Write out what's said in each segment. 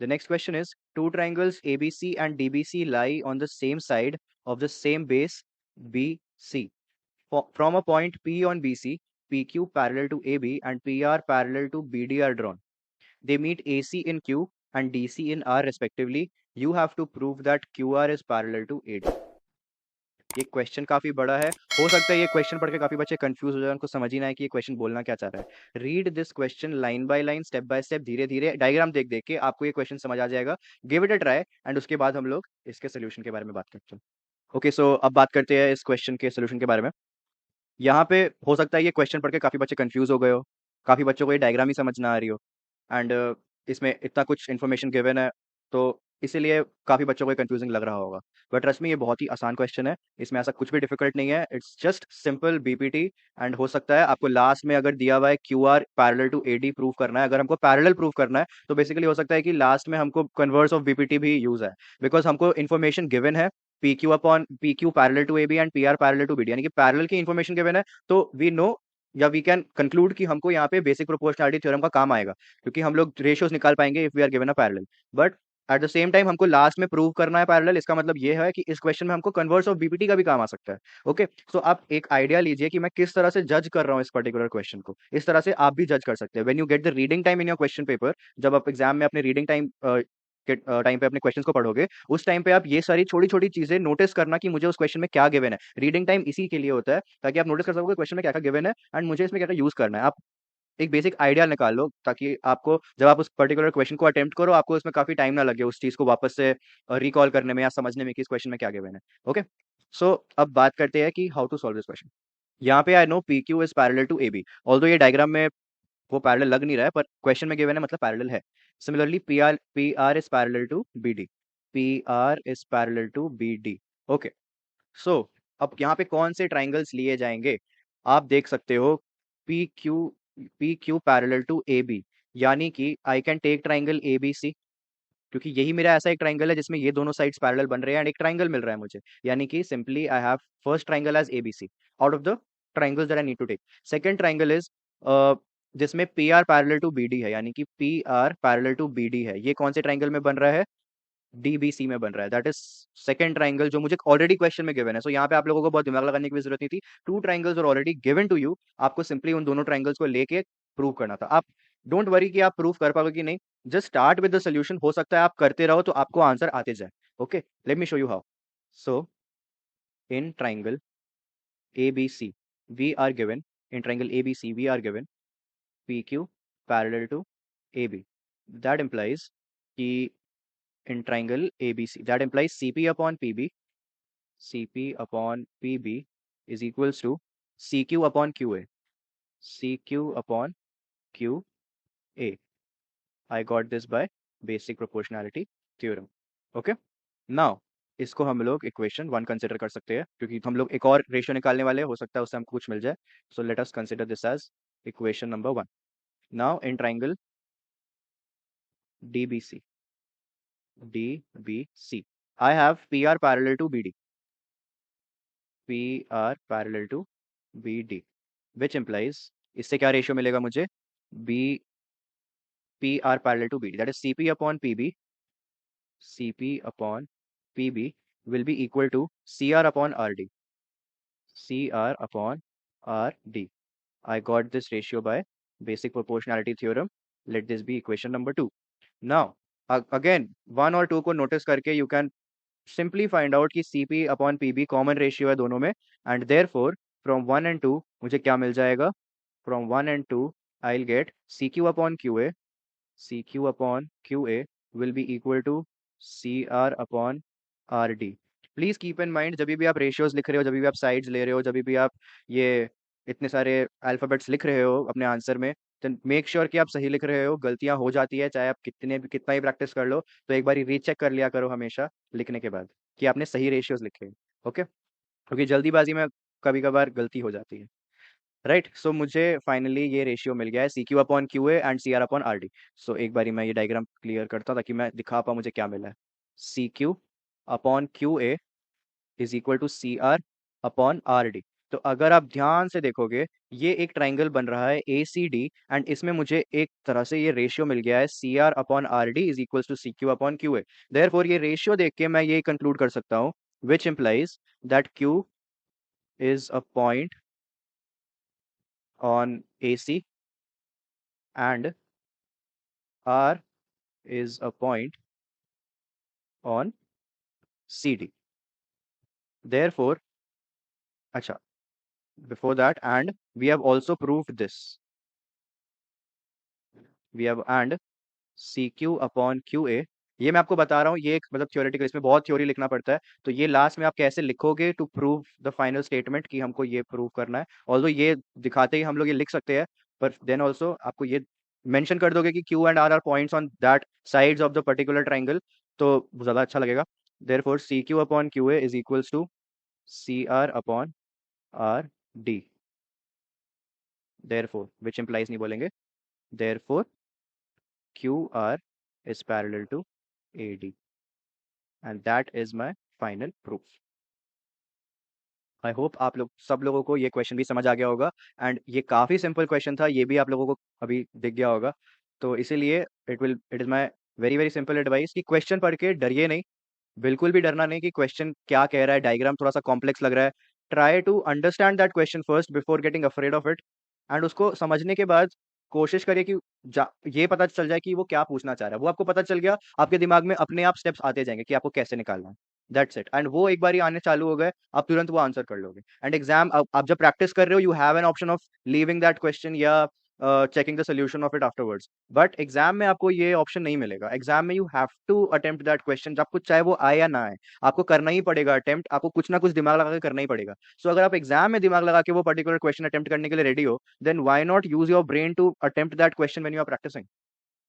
The next question is, two triangles ABC and DBC lie on the same side of the same base BC. From a point P on BC, PQ parallel to AB and PR parallel to BD are drawn. They meet AC in Q and DC in R respectively. You have to prove that QR is parallel to AD. ये question काफी बड़ा है, हो सकता है ये question पढ़ के काफी बच्चे कंफ्यूज हो जाए, उनको समझ ही ना आए कि ये क्वेश्चन बोलना क्या चाह रहा है। Read this question line by line, step by step, धीरे धीरे डायग्राम देख देख के आपको ये क्वेश्चन समझ आ जाएगा। Give it a try and उसके बाद हम लोग इसके सोल्यूशन के बारे में बात करते हैं। ओके, सो अब बात करते हैं इस क्वेश्चन के सोल्यूशन के बारे में। यहाँ पे हो सकता है ये क्वेश्चन पढ़ के काफी बच्चे कंफ्यूज हो गए हो, काफी बच्चों को ये डायग्राम ही समझ ना आ रही हो, एंड इसमें इतना कुछ इन्फॉर्मेशन गिवन है, तो इसीलिए काफी बच्चों को ये कंफ्यूजिंग लग रहा होगा। बट ट्रस्ट में ये बहुत ही आसान क्वेश्चन है, इसमें ऐसा कुछ भी डिफिकल्ट नहीं है। It's just simple BPT. And हो सकता है आपको लास्ट में अगर दिया हुआ है Q R parallel to AD prove करना है, अगर हमको पैरेलल प्रूव करना है तो बेसिकली हो सकता है कि लास्ट में हमको कन्वर्स ऑफ बीपीटी भी यूज है, बिकॉज हमको इन्फॉर्मेशन गिवन है P Q parallel to A B and P R parallel to B D, यानी कि पैरेलल की इन्फॉर्मेशन गिवन है, तो वी नो या वी कैन कंक्लूड कि हमको यहाँ पे बेसिक प्रोपोर्शनलिटी थ्योरम का काम आएगा, क्योंकि हम लोग रेशियोज निकाल पाएंगे if we are given a parallel. But at the same time हमको लास्ट में प्रूव करना है पैरेलल, इसका मतलब ये है कि इस क्वेश्चन में हमको कन्वर्स ऑफ बीपीटी का भी काम आ सकता है। ओके, सो आप एक आइडिया लीजिए कि मैं किस तरह से जज कर रहा हूँ इस पर्टिकुलर क्वेश्चन को, इस तरह से आप भी जज कर सकते हैं। When you get the reading time in your question paper, जब आप एग्जाम में अपने रीडिंग टाइम के टाइम पे अपने क्वेश्चंस को पढ़ोगे, उस टाइम पे आप ये सारी छोटी छोटी चीजें नोटिस करना कि मुझे उस क्वेश्चन में क्या गिवन है। रीडिंग टाइम इसी के लिए होता है ताकि आप नोटिस कर सकोगे क्वेश्चन में क्या क्या गिवन है एंड मुझे इसमें क्या क्या यूज करना है। आप एक बेसिक आइडिया निकाल लो ताकि आपको जब आप उस पर्टिकुलर क्वेश्चन को अटेम्प्ट करो, आपको उसमें काफी टाइम ना लगे उस चीज को वापस से रिकॉल करने में या समझने में कि इस क्वेश्चन में क्या गिवन है। ओके, सो अब बात करते हैं कि how to solve this question. यहाँ पे I know P Q is parallel to A B, although ये डायग्राम में वो पैरेलल लग नहीं रहा है, पर क्वेश्चन में गिवन है मतलब पैरेलल है। Similarly P R is parallel to B D, P R is parallel to B D. Okay, so अब यहाँ पे कौन से ट्राइंगल्स लिए जाएंगे, आप देख सकते हो P Q, P Q parallel to A B, यानी कि I can take triangle A B C, क्योंकि यही मेरा ऐसा एक ट्राइंगल है जिसमें ये दोनों साइड्स पैरेलल बन रहे हैं एंड एक ट्राइंगल मिल रहा है मुझे, यानी कि simply I have first triangle as A B C out of the triangles that I need to take. Second triangle is जिसमें P R parallel to B D है, यानी कि P R parallel to B D है। ये कौन से triangle में बन रहा है, डीबीसी में बन रहा है। दैट इज सेकंड ट्राइंगल जो मुझे ऑलरेडी क्वेश्चन में गिवन है। सो यहाँ पे आप लोगों को बहुत दिमाग लगाने की भी जरूरत नहीं थी, two triangles are already given to you, आपको सिंपली उन दोनों ट्राइंगल्स को लेके प्रूव करना था। आप डोंट वरी कि आप प्रूव कर पाओगे कि नहीं, just start with the solution, हो सकता है आप करते रहो तो आपको आंसर आते जाए। Okay, let me show you how. So in triangle ABC we are given, in triangle ABC we are given PQ parallel to AB, that implies कि in triangle ABC, that implies CP upon PB, CP upon PB is equals to CQ upon QA, CQ upon QA. I got this by basic proportionality theorem. Okay, now इसको हम लोग equation 1 consider कर सकते हैं, क्योंकि हम लोग एक और रेशियो निकालने वाले हैं, हो सकता है उससे हमको कुछ मिल जाए। So let us consider this as equation number 1। Now in triangle DBC, DBC I have PR parallel to BD, PR parallel to BD, which implies इससे क्या रेशियो मिलेगा मुझे, B PR parallel to BD, that is CP upon PB, CP upon PB will be equal to CR upon RD, CR upon RD. I got this ratio by basic proportionality theorem. Let this be equation number 2. Now, again, 1 और 2 को notice करके you can simply find out कि CP upon PB common ratio है दोनों में, and therefore from 1 and 2 मुझे क्या मिल जाएगा, from 1 and 2 I'll get CQ upon QA, CQ upon QA will be equal to CR upon RD. Please keep in mind, जब भी आप रेशियोज लिख रहे हो, जब भी आप साइड्स ले रहे हो, जब भी आप ये इतने सारे अल्फाबेट्स लिख रहे हो अपने आंसर में, तो मेक श्योर कि आप सही लिख रहे हो। गलतियां हो जाती है, चाहे आप कितना ही प्रैक्टिस कर लो, तो एक बार रीचेक कर लिया करो हमेशा लिखने के बाद कि आपने सही रेशियोज लिखे। ओके, क्योंकि जल्दीबाजी में कभी कभार गलती हो जाती है। राइट, सो मुझे फाइनली ये रेशियो मिल गया है, C Q upon Q A and C R upon R D. So एक बारी मैं ये डायग्राम क्लियर करता हूँ ताकि मैं दिखा पाऊँ मुझे क्या मिला है। C Q upon Q A is equal to C R upon R D. तो अगर आप ध्यान से देखोगे, ये एक ट्राइंगल बन रहा है ए सी डी, एंड इसमें मुझे एक तरह से ये रेशियो मिल गया है C R upon R D is equal to C Q upon Q A. Therefore ये रेशियो देख के मैं ये कंक्लूड कर सकता हूँ, which implies that Q is a point on AC and R is a point on CD. Therefore, acha, before that, and we have also proved this. We have and C Q upon Q A, ये मैं आपको बता रहा हूँ, ये एक मतलब theoretical, इसमें बहुत थ्योरी लिखना पड़ता है, तो ये लास्ट में आप कैसे लिखोगे to prove the final statement कि हमको ये प्रूव करना है, ऑल्दो ये दिखाते ही हम लोग ये लिख सकते हैं, पर देन ऑल्सो आपको ये मेंशन कर दोगे कि Q and R are points on that sides of the particular triangle, तो ज़्यादा अच्छा लगेगा। Therefore C Q upon Q A is equals to C R upon R D, therefore which implies नहीं बोलेंगे, therefore QR is parallel to AD, and that is my final proof. I hope आप लोग सब लोगों को ये question भी समझ आ गया होगा, एंड ये काफ़ी सिंपल क्वेश्चन था, ये भी आप लोगों को अभी दिख गया होगा, तो इसीलिए it is my very very simple advice कि क्वेश्चन पढ़ के डरिए नहीं, बिल्कुल भी डरना नहीं कि क्वेश्चन क्या कह रहा है, डायग्राम थोड़ा सा कॉम्प्लेक्स लग रहा है, try to understand that question first before getting afraid of it, and उसको समझने के बाद कोशिश करिए कि ये पता चल जाए कि वो क्या पूछना चाह रहा है, वो आपको पता चल गया, आपके दिमाग में अपने आप स्टेप्स आते जाएंगे कि आपको कैसे निकालना है, दैट्स इट, एंड वो एक बार आने चालू हो गए, आप तुरंत वो आंसर कर लोगे, एंड एग्जाम आप जब प्रैक्टिस कर रहे हो, you have an option of leaving that question या checking the solution of it afterwards, but exam में आपको ये ऑप्शन नहीं मिलेगा, एग्जाम में you have to attempt that question, आपको चाहे वो आए या ना आए, आपको करना ही पड़ेगा अटेम्प्ट, आपको कुछ ना कुछ दिमाग लगा के करना ही पड़ेगा, सो अगर आप एग्जाम में दिमाग लगा के वो पर्टिकुलर क्वेश्चन अटेम्प्ट करने के लिए रेडी हो, then why not use your brain to attempt that question when you are practicing.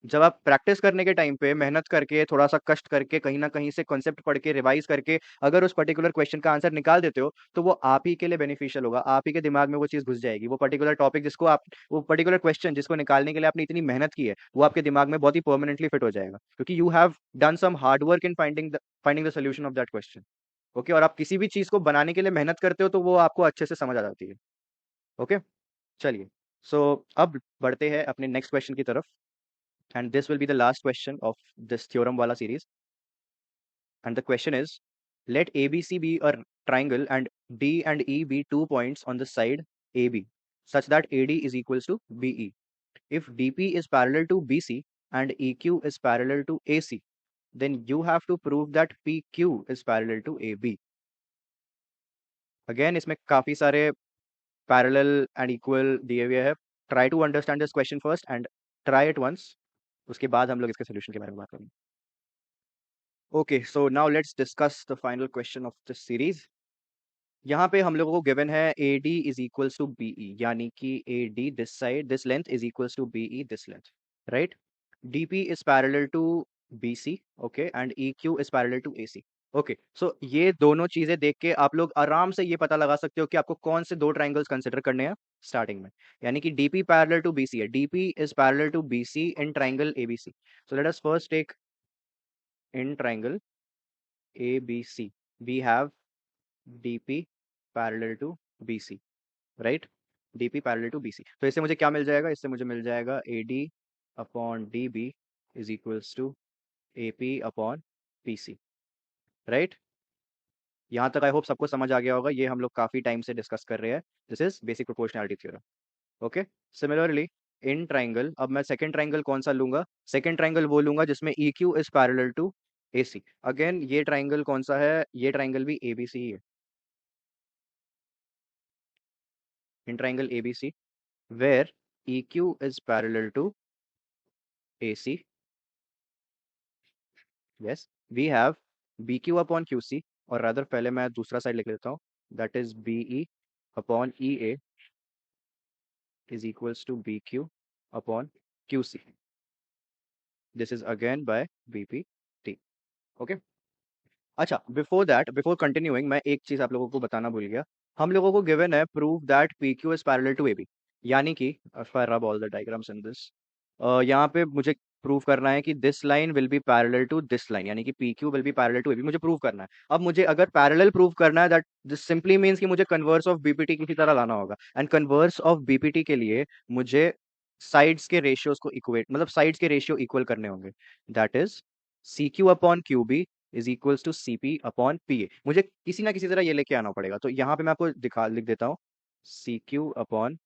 जब आप प्रैक्टिस करने के टाइम पे मेहनत करके, थोड़ा सा कष्ट करके, कहीं ना कहीं से कॉन्सेप्ट पढ़ के, रिवाइज करके, अगर उस पर्टिकुलर क्वेश्चन का आंसर निकाल देते हो, तो वो आप ही के लिए बेनिफिशियल होगा, आप ही के दिमाग में वो चीज घुस जाएगी, वो पर्टिकुलर टॉपिक जिसको आप, वो पर्टिकुलर क्वेश्चन जिसको निकालने के लिए आपने इतनी मेहनत की है, वो आपके दिमाग में बहुत ही परमानेंटली फिट हो जाएगा, क्योंकि you have done some hard work in finding the solution of that question. Okay, और आप किसी भी चीज को बनाने के लिए मेहनत करते हो, तो वो आपको अच्छे से समझ आ जाती है। ओके, चलिए, सो अब बढ़ते हैं अपने नेक्स्ट क्वेश्चन की तरफ, and this will be the last question of this theorem wala series, and the question is, let ABC be a triangle and D and E be 2 points on the side AB such that AD is equals to BE. If DP is parallel to BC and EQ is parallel to AC, then you have to prove that PQ is parallel to AB. Again, इसमें काफी सारे parallel and equal दिए हुए हैं, try to understand this question first and try it once, उसके बाद हम लोग इसके solution के बारे में बात करेंगे। Okay, so now let's discuss the final question of this series. यहाँ पे हम लोगों को गिवन है AD is equals to BE, यानी कि AD this side, this length is equals to BE this length, right? DP is parallel to BC, okay, and EQ is parallel to AC. Okay, so ये दोनों चीजें देख के आप लोग आराम से ये पता लगा सकते हो कि आपको कौन से दो ट्राइंगल्स कंसिडर करने हैं स्टार्टिंग में, यानी कि DP पैरेलल टू BC है, DP is parallel to BC in triangle ABC. So let us first take in triangle ABC, we have DP parallel to BC, right? DP parallel to BC, तो इससे मुझे क्या मिल जाएगा, इससे मुझे मिल जाएगा AD upon DB is equals to AP upon PC, right? यहाँ तक आई होप सबको समझ आ गया होगा, ये हम लोग काफी टाइम से डिस्कस कर रहे हैं, this is basic proportionality theorem. Okay, similarly in triangle, अब मैं सेकंड ट्राइंगल कौन सा लूंगा, सेकंड ट्राइंगल वो लूंगा जिसमें EQ is parallel to AC। Again ये ट्राइंगल कौन सा है, ये ट्राइंगल भी ABC ही है, in triangle ABC where EQ is parallel to AC, yes, we have BQ upon QC, और rather पहले मैं दूसरा साइड लिख लेता हूँ, that is BE upon EA is equals to BQ upon QC. This is again by BPT. Okay. अच्छा, before that, before continuing, मैं एक चीज आप लोगों को बताना भूल गया, हम लोगों को गिवन है prove that PQ is parallel to AB, यानी कि if I rub all the diagrams in this, यहाँ पे मुझे प्रूव करना है कि this line will be parallel to this line, यानी कि P Q will be parallel to AB, मुझे प्रूव करना है। अब मुझे अगर पैरेलल प्रूव करना है, दैट दिस सिंपली मीन्स कि मुझे कन्वर्स ऑफ बीपीटी किसी तरह लाना होगा, एंड कन्वर्स ऑफ बीपीटी के लिए मुझे साइड्स के रेशियोज को इक्वेट, मतलब साइड्स के रेशियो इक्वल करने होंगे। That is C Q upon Q B is equals to C P upon P A. मुझे किसी ना किसी तरह ये लेके आना पड़ेगा, तो यहाँ पे मैं आपको लिख देता हूँ C Q upon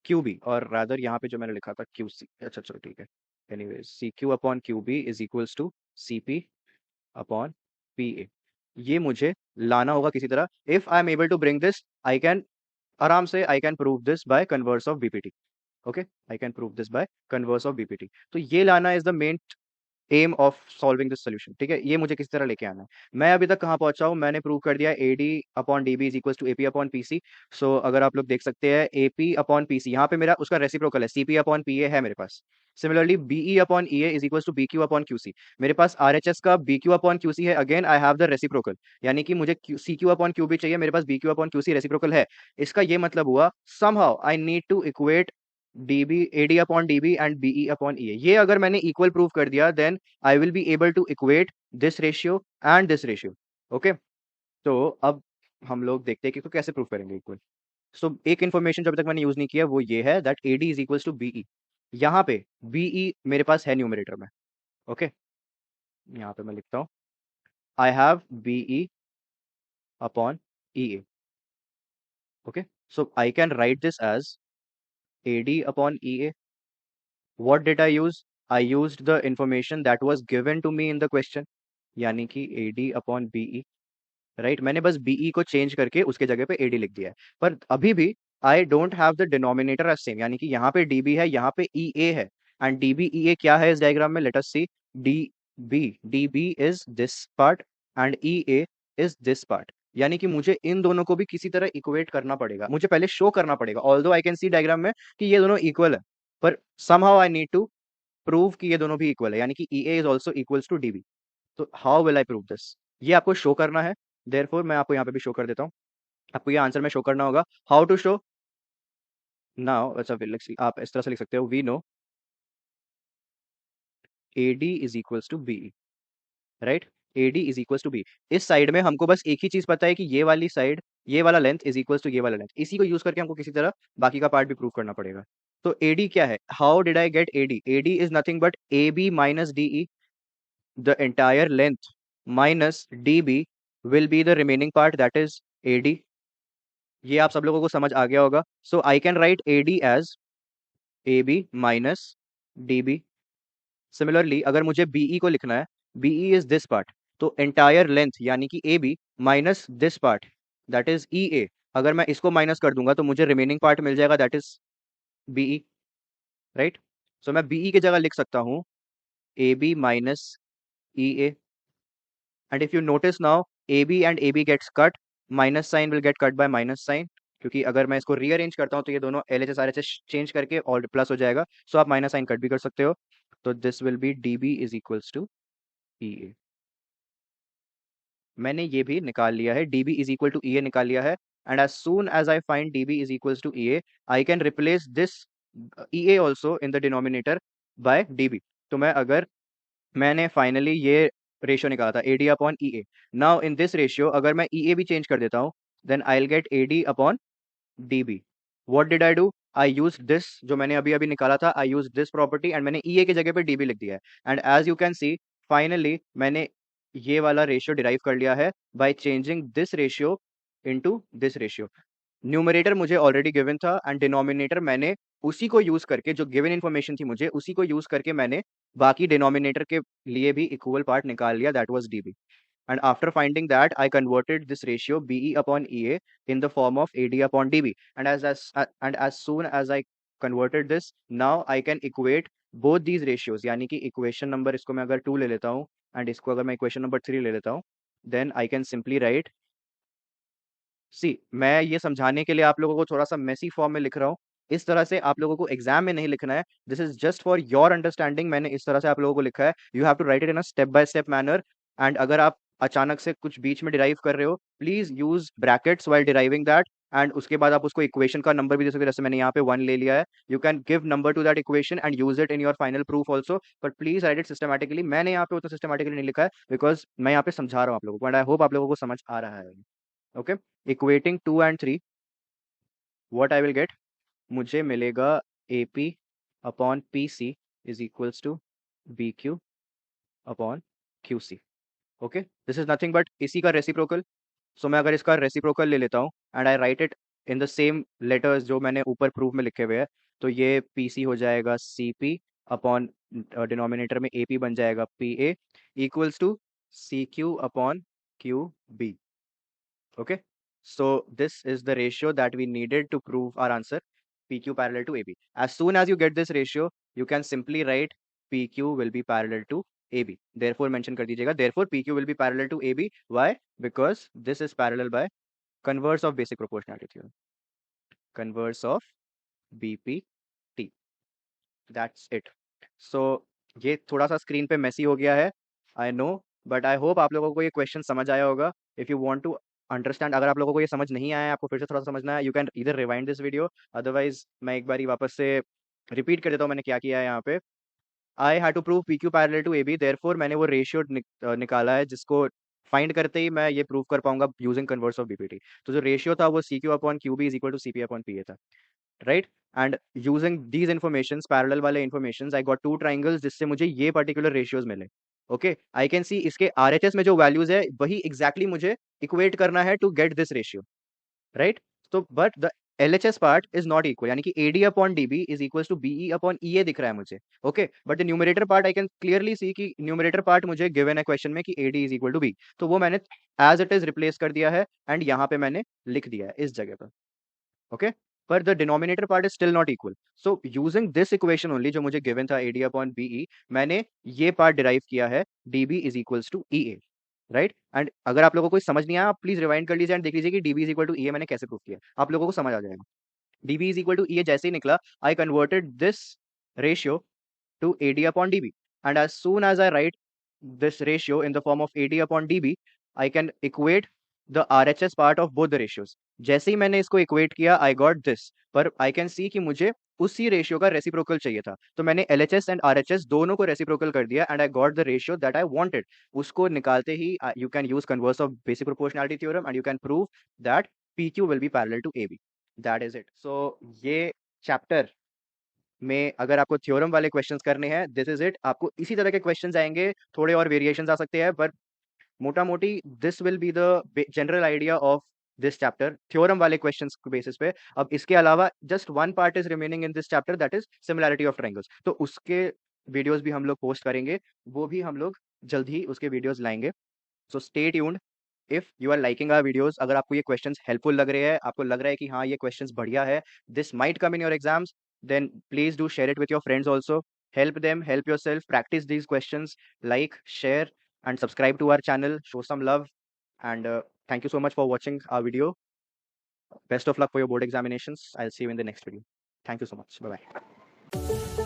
Q B, और रादर यहाँ पे जो मैंने लिखा था क्यू सी, अच्छा चलो ठीक है। Anyways C Q upon Q B is equals to C P upon P A. ये मुझे लाना होगा किसी तरह। If I am able to bring this, I can आराम से I can prove this by converse of BPT. Okay, I can prove this by converse of BPT. तो ये लाना is the main aim of solving this solution, ठीक है। ये मुझे किस तरह लेके आना है। मैं अभी तक कहाँ पहुंचा हूँ, मैंने प्रूव कर दिया A D upon D B is equal to AP upon P C. So अगर आप लोग देख सकते हैं एपी अपॉन पी सी, यहाँ पे मेरा उसका रेसिप्रोकल है, सीपी अपॉन पी ए है मेरे पास। Similarly BE upon E A is equal to B Q upon Q C, मेरे पास आर एच एस का B Q upon Q C है। Again I have the reciprocal, यानी कि मुझे C Q upon Q B चाहिए, मेरे पास B Q upon Q C reciprocal है। इसका ये मतलब हुआ somehow I need to equate db ad upon db and be upon ea। ये अगर मैंने इक्वल प्रूव कर दिया, then I will be able to equate this ratio and this ratio. Okay, तो अब हम लोग देखते हैं कि इसको कैसे प्रूव करेंगे इक्वल। सो एक इन्फॉर्मेशन जो अभी तक मैंने यूज नहीं किया वो ये है that ad is equal to BE. यहाँ पे बीई मेरे पास है न्यूमरेटर में। ओके, यहाँ पे मैं लिखता हूँ I have BE upon EA. Okay, so I can write this as ad upon ea। What did I use? I used the information that was given to me in the question, यानी कि AD upon BE, right. मैंने बस BE को change करके उसके जगह पे AD लिख दिया है, पर अभी भी I don't have the denominator as same, यानी कि यहाँ पे DB है, यहाँ पे EA है। एंड DB EA क्या है इस डायग्राम में, let us see. DB is this part and EA is this part, यानी कि मुझे इन दोनों को भी किसी तरह इक्वेट करना पड़ेगा, मुझे पहले शो करना पड़ेगा। Although I can C diagram में कि ये दोनों इक्वल है, पर somehow I need to prove कि ये दोनों भी इक्वल है, यानी कि EA is also equals to DB। तो how will I prove this, ये आपको शो करना है। देयरफॉर मैं आपको यहाँ पे भी शो कर देता हूँ, आपको ये आंसर में शो करना होगा। हाउ टू शो नाउ, अच्छा आप इस तरह से लिख सकते हो, we know AD is equals to BE, right. AD is equals to B। इस साइड में हमको बस एक ही चीज पता है कि ये वाली साइड, ये वाला लेंथ इज इक्वल्स टू ये वाला लेंथ। इसी को यूज करके हमको किसी तरह बाकी का पार्ट भी प्रूव करना पड़ेगा। तो AD क्या है, how did I get AD? AD is nothing but AB minus DE, the entire length minus dB will be the remaining part, that is AD। ये आप सब लोगों को समझ आ गया होगा। So I can write AD as AB minus DB। Similarly अगर मुझे BE को लिखना है, BE इज दिस पार्ट, तो एंटायर लेंथ यानी कि AB minus this part, that is EA। अगर मैं इसको माइनस कर दूंगा तो मुझे रिमेनिंग पार्ट मिल जाएगा, दैट इज BE, राइट। सो मैं BE की जगह लिख सकता हूँ AB minus EA। And if you notice now, AB and AB gets cut, minus sign will get cut by minus sign, क्योंकि अगर मैं इसको रीअरेंज करता हूँ तो ये दोनों LHS RHS चेंज करके और प्लस हो जाएगा। सो आप माइनस साइन कट भी कर सकते हो। तो this will be DB is equals to EA। मैंने ये भी निकाल लिया है, DB is equal to EA निकाल लिया है। And as soon as I find DB is equals to EA, I can replace this EA also in the denominator by DB। तो मैं अगर मैंने फाइनली ये रेशियो निकाला था AD upon EA। Now in this ratio अगर मैं EA भी चेंज कर देता हूँ, then I will get AD upon DB। What did I do, I use this, जो मैंने अभी अभी निकाला था, I use this property and मैंने EA की जगह पे DB लिख दिया है। एंड एज यू कैन सी, फाइनली मैंने ये वाला रेशियो डिराइव कर लिया है by changing this ratio into this ratio. Numerator मुझे ऑलरेडी गिवन था एंड डिनोमिनेटर मैंने उसी को यूज करके, जो गिवन इन्फॉर्मेशन थी मुझे उसी को यूज करके मैंने बाकी डिनोमिनेटर के लिए भी इक्वल पार्ट निकाल लिया, that was DB। And after finding that, I converted this ratio BE upon EA in the form of AD upon DB। And as soon as I converted this, now I can equate both these ratios, यानी कि equation number इसको मैं अगर 2 ले लेता हूँ and इसको अगर मैं इक्वेशन नंबर 3 ले लेता हूँ, then I can simply write, see मैं ये समझाने के लिए आप लोगों को थोड़ा सा मेसी फॉर्म में लिख रहा हूँ। इस तरह से आप लोगों को एग्जाम में नहीं लिखना है, this is just for your understanding. मैंने इस तरह से आप लोगों को लिखा है, you have to write it in a step by step manner. And अगर आप अचानक से कुछ बीच में डिराइव कर रहे हो, please use brackets while deriving that and उसके बाद आप उसको इक्वेशन का नंबर भी दे सकते हो, जैसे मैंने यहाँ पे 1 ले लिया है, you can give number two that equation and use it in your final proof also, but please right it systematically. मैंने यहाँ पे उतना सिस्टमैटिकली नहीं लिखा है बिकॉज मैं यहाँ पे समझा रहा हूँ आप लोगों को, एंड आई होप आप लोगों को समझ आ रहा है। Okay, equating 2 and 3, what I will get, मुझे मिलेगा AP upon PC is equals to BQ upon QC। Okay, this is nothing but इसी का रेसिप्रोकल। सो मैं अगर इसका रेसिप्रोकल ले लेता हूँ and I right it in the same letters जो मैंने ऊपर प्रूफ में लिखे हुए हैं, तो ये PC हो जाएगा CP अपॉन डिनोमिनेटर में AP बन जाएगा PA equals to CQ upon QB। Okay, so this is the ratio that we needed to prove our answer, PQ parallel to AB. As soon as you get this ratio, you can simply write PQ will be parallel to AB. Therefore mention कर दीजिएगा, therefore PQ will be parallel to AB. Why? Because this is parallel by converse of basic proportionality theorem, converse of BPT. That's it. So ये थोड़ा सा screen पे Messi हो गया है, I know, but I hope आप लोगों को ये क्वेश्चन समझ आया होगा। If you want to understand, अगर आप लोगों को ये समझ नहीं आया है, आपको फिर से थोड़ा सा समझना है, यू कैन इधर रिवाइंड दिस वीडियो, अदरवाइज मैं एक बारी वापस से रिपीट कर देता हूँ मैंने क्या किया है यहाँ पे। I had to prove PQ parallel to AB, therefore मैंने वो रेशियो निकाला है जिसको फाइंड करते ही मैं ये प्रूव कर पाऊंगा यूजिंग कन्वर्स ऑफ BPT। तो जो रेशियो था वो CQ upon QB is equal to CP upon PA था, right. And using these informations, parallel वाले इन्फॉर्मेशंस, आई गॉट 2 ट्राइंगल्स जिससे मुझे ये पर्टिकुलर रेशियोज मिले। ओके, आई कैन सी इसके RHS में जो वैल्यूज है वही एग्जैक्टली मुझे इक्वेट करना है to get this ratio, right. तो but the LHS part is not equal, यानी कि AD upon DB is equal to BE upon EA दिख रहा है मुझे। Okay, but the numerator part I can clearly see कि न्यूमरेटर पार्ट मुझे given है क्वेश्चन में कि AD is equal to B, तो वो मैंने एज इट इज रिप्लेस कर दिया है एंड यहाँ पे मैंने लिख दिया है इस जगह पर। ओके, पर the denominator part is still not equal, so using this equation only जो मुझे गिवन था AD अपॉन BE, मैंने ये पार्ट डिराइव किया है DB is equals to EA, right. And अगर आप लोगों को समझ नहीं आया, आप प्लीज रिवाइंड कर लीजिए एंड देख लीजिए कि DB is equal to EA मैंने कैसे प्रूव किया, आप लोगों को समझ आ जाएगा। DB is equal to EA जैसे ही निकला, I converted this ratio to AD upon DB. And as soon as I write this ratio in the form of AD upon DB, I can equate the RHS part of both the ratios. जैसे ही मैंने इसको equate किया, I got this, पर I can see कि मुझे उसी ratio का reciprocal चाहिए था, तो मैंने LHS एंड RHS दोनों को रेसिप्रोकल कर दिया and I got the ratio that I wanted. उसको निकालते ही you can use converse of basic proportionality theorem and you can prove that PQ will be parallel to AB। That is it. So ये chapter में अगर आपको theorem वाले questions करने हैं, दिस इज इट। आपको इसी तरह के क्वेश्चंस आएंगे, थोड़े और वेरिएशंस आ सकते हैं, पर मोटा मोटी this will be the general idea of this chapter theorem वाले क्वेश्चंस के बेसिस पे। अब इसके अलावा just one part is remaining in this chapter, that is similarity of triangles, तो उसके वीडियोस भी हम लोग पोस्ट करेंगे, वो भी हम लोग जल्द ही उसके वीडियोस लाएंगे। So stay tuned. If you are liking our videos, अगर आपको ये क्वेश्चंस हेल्पफुल लग रहे हैं, आपको लग रहा है कि हाँ ये क्वेश्चंस बढ़िया है, this might come in your exams, then please do share it with your friends also. Help them, help yourself, practice these questions, like, share, and subscribe to our channel. Show some love, and thank you so much for watching our video. Best of luck for your board examinations. I'll see you in the next video. Thank you so much. Bye bye.